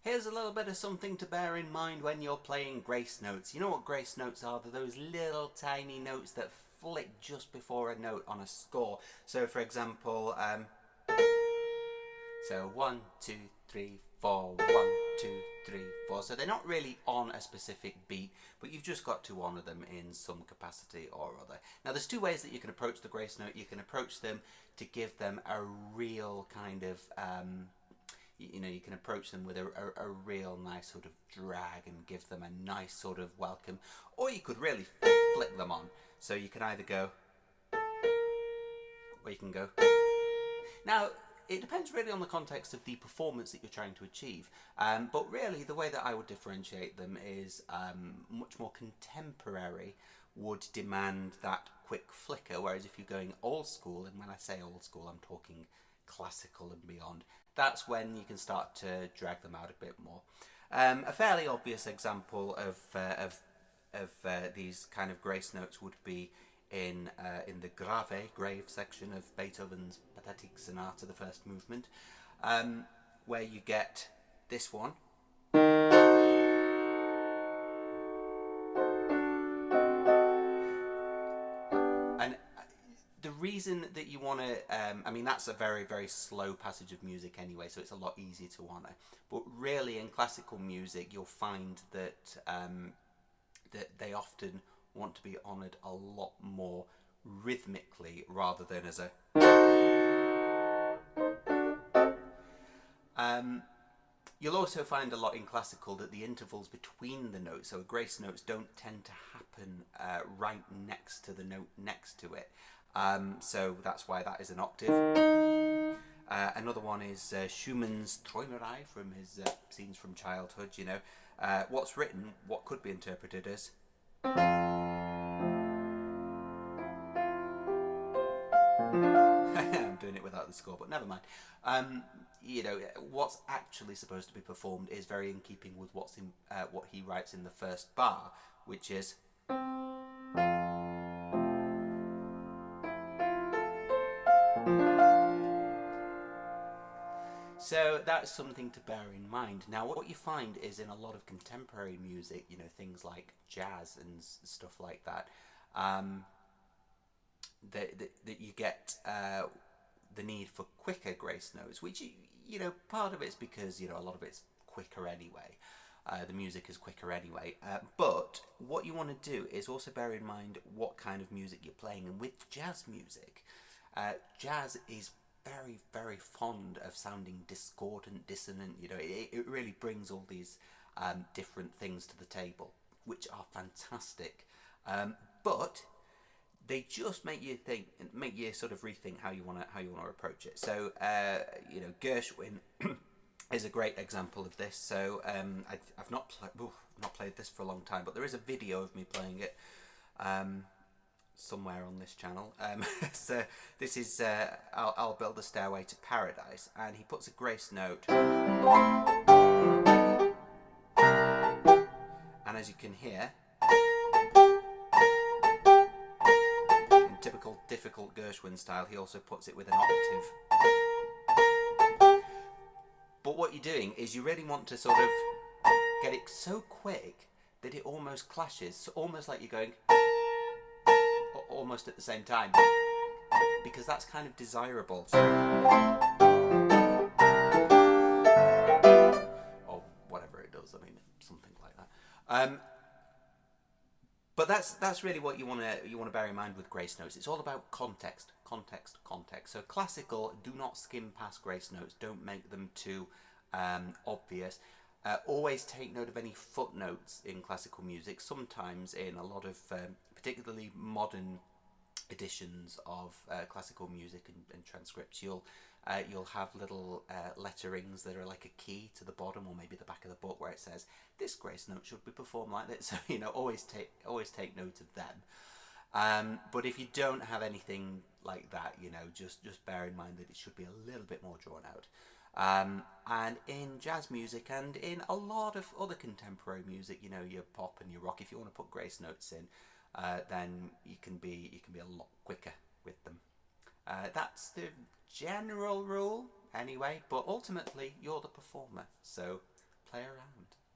Here's a little bit of something to bear in mind when you're playing grace notes. You know what grace notes are? They're those little tiny notes that flick just before a note on a score. So for example, so 1, 2, 3, 4, 1, 2, 3, 4. So they're not really on a specific beat, but you've just got to honour them in some capacity or other. Now there's two ways that you can approach the grace note. You can approach them to give them a real kind of you can approach them with a real nice sort of drag and give them a nice sort of welcome, or you could really flick them on. So you can either go, or you can go. Now it depends really on the context of the performance that you're trying to achieve, but really the way that I would differentiate them is much more contemporary would demand that quick flicker, whereas if you're going old school, and when I say old school I'm talking classical and beyond, that's when you can start to drag them out a bit more. A fairly obvious example of these kind of grace notes would be in the grave section of Beethoven's Pathetic Sonata, the first movement, where you get this one. The reason that you want to, I mean, that's a very, very slow passage of music anyway, so it's a lot easier to honour. But really, in classical music, you'll find that that they often want to be honoured a lot more rhythmically rather than as a. You'll also find a lot in classical that the intervals between the notes, so grace notes, don't tend to happen right next to the note next to it. So that's why that is an octave. Another one is Schumann's Träumerei from his Scenes from Childhood. You know, what's written, what could be interpreted as. I'm doing it without the score, but never mind. You know, what's actually supposed to be performed is very in keeping with what's in what he writes in the first bar, which is. So that's something to bear in mind. Now, what you find is in a lot of contemporary music, you know, things like jazz and stuff like that, that you get the need for quicker grace notes, which, you know, part of it's because, you know, a lot of it's quicker anyway. The music is quicker anyway. But what you want to do is also bear in mind what kind of music you're playing. And with jazz music, jazz is very, very fond of sounding discordant, dissonant. You know, it really brings all these different things to the table, which are fantastic. But they just make you think, make you sort of rethink how you want to approach it. So, you know, Gershwin is a great example of this. So, I've not played this for a long time, but there is a video of me playing it. Somewhere on this channel. So this is I'll Build a Stairway to Paradise, and he puts a grace note, and as you can hear, in typical difficult Gershwin style, he also puts it with an octave. But what you're doing is you really want to sort of get it so quick that it almost clashes, so almost like you're going almost at the same time, because that's kind of desirable. Or whatever it does. I mean, something like that. But that's really what you want to bear in mind with grace notes. It's all about context. So classical, do not skim past grace notes. Don't make them too obvious. Always take note of any footnotes in classical music. Sometimes in a lot of particularly modern editions of classical music and transcripts, you'll have little letterings that are like a key to the bottom or maybe the back of the book where it says this grace note should be performed like this. So, you know, always take note of them. But if you don't have anything like that, you know, just bear in mind that it should be a little bit more drawn out. And in jazz music and in a lot of other contemporary music, you know, your pop and your rock, if you want to put grace notes in, then you can be a lot quicker with them. That's the general rule anyway, but ultimately you're the performer, so play around.